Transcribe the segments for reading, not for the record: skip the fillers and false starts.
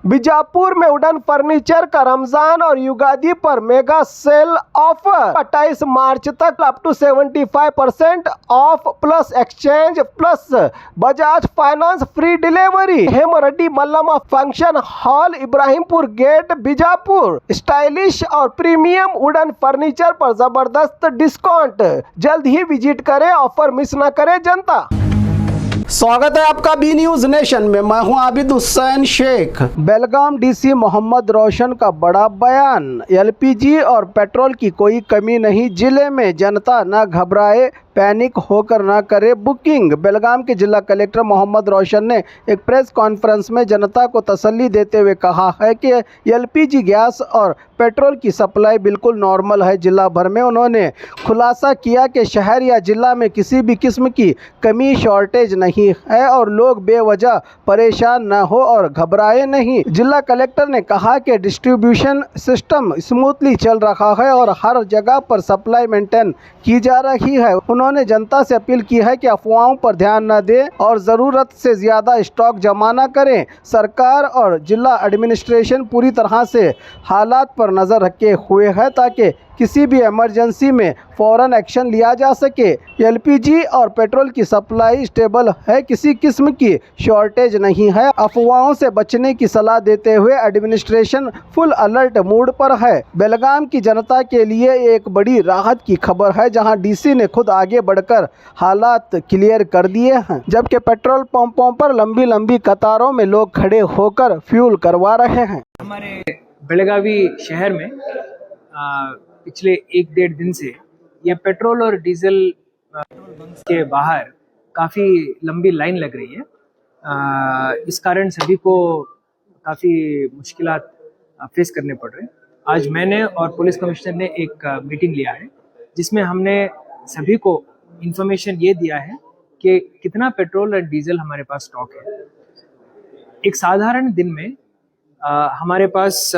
बीजापुर में wooden furniture का रमजान और युगादी पर मेगा सेल ऑफर 28 मार्च तक up to 75% off plus exchange plus Bajaj finance free delivery. Hemreddy Mallamma function hall Ibrahimpur gate Bijapur. Stylish और premium wooden furniture पर जबरदस्त डिस्काउंट। जल्द ही विजिट करें, ऑफर मिस न करे जनता। स्वागत है आपका बी न्यूज नेशन में। मैं हूं आबिद हुसैन शेख। बेलगाम डीसी मोहम्मद रोशन का बड़ा बयान। एलपीजी और पेट्रोल की कोई कमी नहीं, जिले में जनता न घबराए, पैनिक होकर न करे बुकिंग। बेलगाम के जिला कलेक्टर मोहम्मद रोशन ने एक प्रेस कॉन्फ्रेंस में जनता को तसल्ली देते हुए कहा है कि एलपीजी गैस और पेट्रोल की सप्लाई बिल्कुल नॉर्मल है जिला भर में। उन्होंने खुलासा किया कि शहर या जिला में किसी भी किस्म की कमी शॉर्टेज नहीं है और लोग बेवजह परेशान न हो और घबराए नहीं। जिला कलेक्टर ने कहा कि डिस्ट्रीब्यूशन सिस्टम स्मूथली चल रहा है और हर जगह पर सप्लाई मेंटेन की जा रही है। उन्होंने जनता से अपील की है कि अफवाहों पर ध्यान न दें और ज़रूरत से ज़्यादा स्टॉक जमा न करें। सरकार और जिला एडमिनिस्ट्रेशन पूरी तरह से हालात पर नज़र रखे हुए है ताकि किसी भी इमरजेंसी में फ़ौरन एक्शन लिया जा सके। एलपीजी और पेट्रोल की सप्लाई स्टेबल है, किसी किस्म की शॉर्टेज नहीं है। अफवाहों से बचने की सलाह देते हुए एडमिनिस्ट्रेशन फुल अलर्ट मूड पर है। बेलगाम की जनता के लिए एक बड़ी राहत की खबर है, जहां डीसी ने खुद आगे बढ़कर हालात क्लियर कर दिए हैं, जबकि पेट्रोल पंपों पर लंबी लंबी कतारों में लोग खड़े होकर फ्यूल करवा रहे हैं। हमारे बेलगावी शहर में पिछले 1-1.5 दिन से ये पेट्रोल और डीजल के बाहर काफ़ी लंबी लाइन लग रही है। इस कारण सभी को काफ़ी मुश्किलात फेस करने पड़ रहे हैं। आज मैंने और पुलिस कमिश्नर ने एक मीटिंग लिया है, जिसमें हमने सभी को इन्फॉर्मेशन ये दिया है कि कितना पेट्रोल और डीजल हमारे पास स्टॉक है। एक साधारण दिन में हमारे पास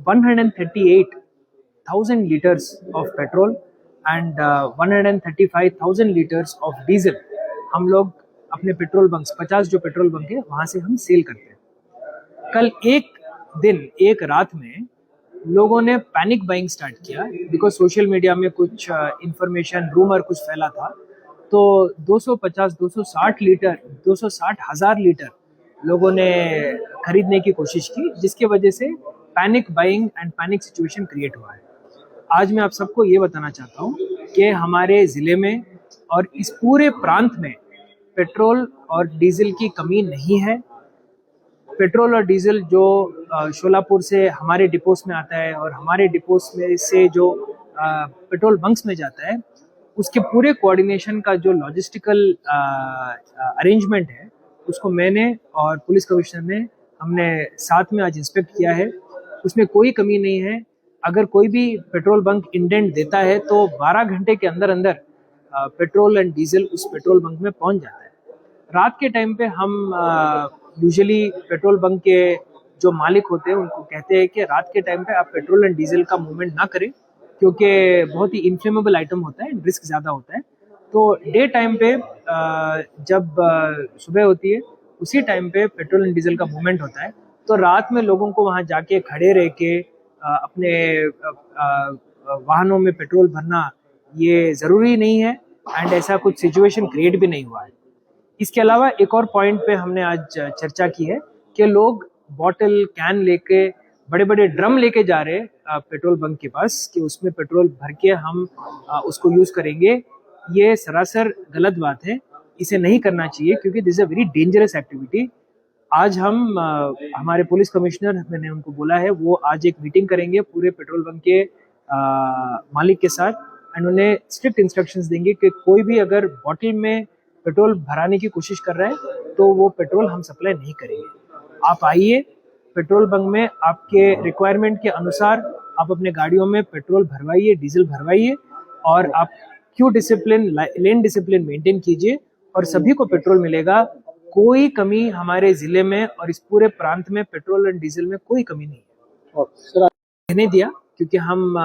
138,000 litres of petrol and 135,000 litres of diesel हम लोग अपने पेट्रोल बंक्स 50 जो पेट्रोल बंक है वहाँ से हम सेल करते हैं। कल एक रात में लोगों ने पैनिक बाइंग स्टार्ट किया, बिकॉज सोशल मीडिया में कुछ इंफॉर्मेशन रूमर कुछ फैला था। तो 260,000 लीटर लोगों ने खरीदने की कोशिश की, जिसके वजह से panic buying and panic situation create हुआ है। आज मैं आप सबको ये बताना चाहता हूँ कि हमारे ज़िले में और इस पूरे प्रांत में पेट्रोल और डीजल की कमी नहीं है। पेट्रोल और डीजल जो शोलापुर से हमारे डिपोस में आता है और हमारे डिपोस में से जो पेट्रोल बंक्स में जाता है, उसके पूरे कोऑर्डिनेशन का जो लॉजिस्टिकल अरेंजमेंट है, उसको मैंने और पुलिस कमिश्नर ने हमने साथ में आज इंस्पेक्ट किया है। उसमें कोई कमी नहीं है। अगर कोई भी पेट्रोल बंक इंडेंट देता है तो 12 घंटे के अंदर अंदर पेट्रोल एंड डीजल उस पेट्रोल बंक में पहुंच जाता है। रात के टाइम पे हम यूजुअली पेट्रोल बंक के जो मालिक होते हैं उनको कहते हैं कि रात के टाइम पे आप पेट्रोल एंड डीजल का मूवमेंट ना करें, क्योंकि बहुत ही इन्फ्लेमेबल आइटम होता है, रिस्क ज़्यादा होता है। तो डे टाइम पे जब सुबह होती है उसी टाइम पे पेट्रोल एंड डीजल का मूवमेंट होता है। तो रात में लोगों को वहाँ जाके खड़े रह के अपने वाहनों में पेट्रोल भरना ये ज़रूरी नहीं है एंड ऐसा कुछ सिचुएशन क्रिएट भी नहीं हुआ है। इसके अलावा एक और पॉइंट पे हमने आज चर्चा की है कि लोग बॉटल कैन लेके बड़े बड़े ड्रम लेके जा रहे हैं पेट्रोल बंक के पास कि उसमें पेट्रोल भर के हम उसको यूज़ करेंगे। ये सरासर गलत बात है, इसे नहीं करना चाहिए क्योंकि this is a very dangerous activity. आज हम हमारे पुलिस कमिश्नर, मैंने उनको बोला है, वो आज एक मीटिंग करेंगे पूरे पेट्रोल बंक के मालिक के साथ एंड उन्हें स्ट्रिक्ट इंस्ट्रक्शंस देंगे कि कोई भी अगर बॉटल में पेट्रोल भराने की कोशिश कर रहा है तो वो पेट्रोल हम सप्लाई नहीं करेंगे। आप आइए पेट्रोल बंक में, आपके रिक्वायरमेंट के अनुसार आप अपने गाड़ियों में पेट्रोल भरवाइए, डीजल भरवाइए और आप क्यू डिसिप्लिन, लेन डिसिप्लिन मेंटेन कीजिए और सभी को पेट्रोल मिलेगा। कोई कमी हमारे जिले में और इस पूरे प्रांत में पेट्रोल और डीजल में कोई कमी नहीं है। कहने दिया क्योंकि हम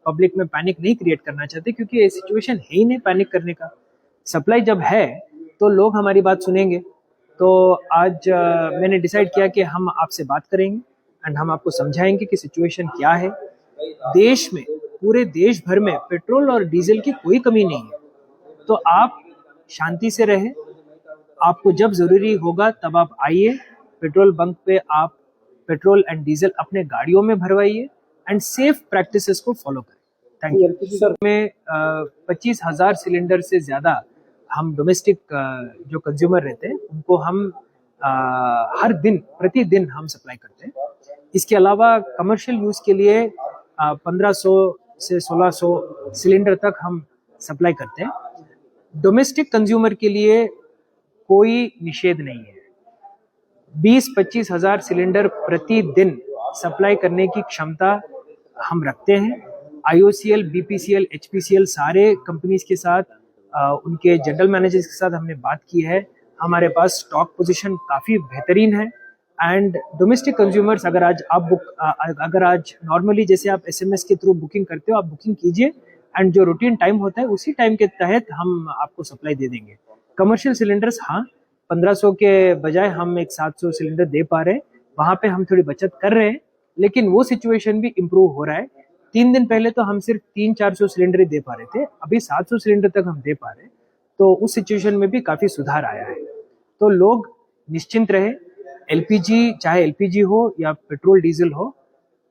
पब्लिक में पैनिक नहीं क्रिएट करना चाहते, क्योंकि ये सिचुएशन है ही नहीं पैनिक करने का। सप्लाई जब है तो लोग हमारी बात सुनेंगे। तो आज मैंने डिसाइड किया कि हम आपसे बात करेंगे एंड हम आपको समझाएंगे कि सिचुएशन क्या है। देश में, पूरे देश भर में पेट्रोल और डीजल की कोई कमी नहीं है, तो आप शांति से रहें। आपको जब ज़रूरी होगा तब आप आइए पेट्रोल बंक पे, आप पेट्रोल एंड डीजल अपने गाड़ियों में भरवाइए एंड सेफ प्रैक्टिसेस को फॉलो करें। Thank you sir. में 25,000 सिलेंडर से ज़्यादा हम डोमेस्टिक जो कंज्यूमर रहते हैं उनको हम हर दिन, प्रतिदिन हम सप्लाई करते हैं। इसके अलावा कमर्शियल यूज़ के लिए 1500 से 1600 सिलेंडर तक हम सप्लाई करते हैं। डोमेस्टिक कंज्यूमर के लिए कोई निषेध नहीं है। 20-25 हज़ार सिलेंडर प्रतिदिन सप्लाई करने की क्षमता हम रखते हैं। IOCL, BPCL, HPCL सारे कंपनीज के साथ, उनके जनरल मैनेजर्स के साथ हमने बात की है। हमारे पास स्टॉक पोजीशन काफ़ी बेहतरीन है एंड डोमेस्टिक कंज्यूमर्स अगर आज नॉर्मली जैसे आप SMS के थ्रू बुकिंग करते हो, आप बुकिंग कीजिए एंड जो रूटीन टाइम होता है उसी टाइम के तहत हम आपको सप्लाई दे देंगे। कमर्शियल सिलेंडर्स, हाँ, 1500 के बजाय हम एक 700 सिलेंडर दे पा रहे हैं, वहाँ पे हम थोड़ी बचत कर रहे हैं, लेकिन वो सिचुएशन भी इम्प्रूव हो रहा है। 3 दिन पहले तो हम सिर्फ 300-400 सिलेंडर ही दे पा रहे थे, अभी 700 सिलेंडर तक हम दे पा रहे हैं, तो उस सिचुएशन में भी काफ़ी सुधार आया है। तो लोग निश्चिंत रहे, LPG, चाहे LPG हो या पेट्रोल डीजल हो,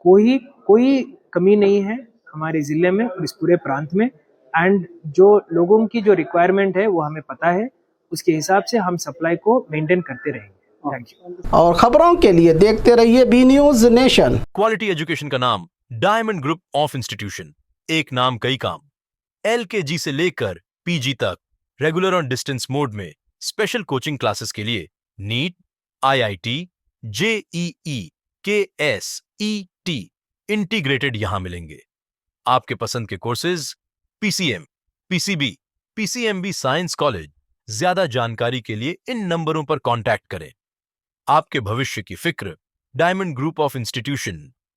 कोई कमी नहीं है हमारे ज़िले में और इस पूरे प्रांत में। एंड जो लोगों की जो रिक्वायरमेंट है वो हमें पता है, उसके हिसाब से हम सप्लाई को मेंटेन करते रहेंगे। Thank you. और खबरों के लिए देखते रहिए B News Nation. Quality education का नाम डायमंड ग्रुप ऑफ इंस्टीट्यूशन। एक नाम कई काम। LKG से लेकर PG तक रेगुलर और डिस्टेंस मोड में स्पेशल कोचिंग क्लासेस के लिए NEET, IIT, JEE, KS, ET integrated यहां मिलेंगे। आपके पसंद के courses PCM, PCB, PCMB science college. ज्यादा जानकारी के लिए इन नंबरों पर कांटेक्ट करें। आपके भविष्य की फिक्र डायमंड ग्रुप ऑफ इंस्टीट्यूशन।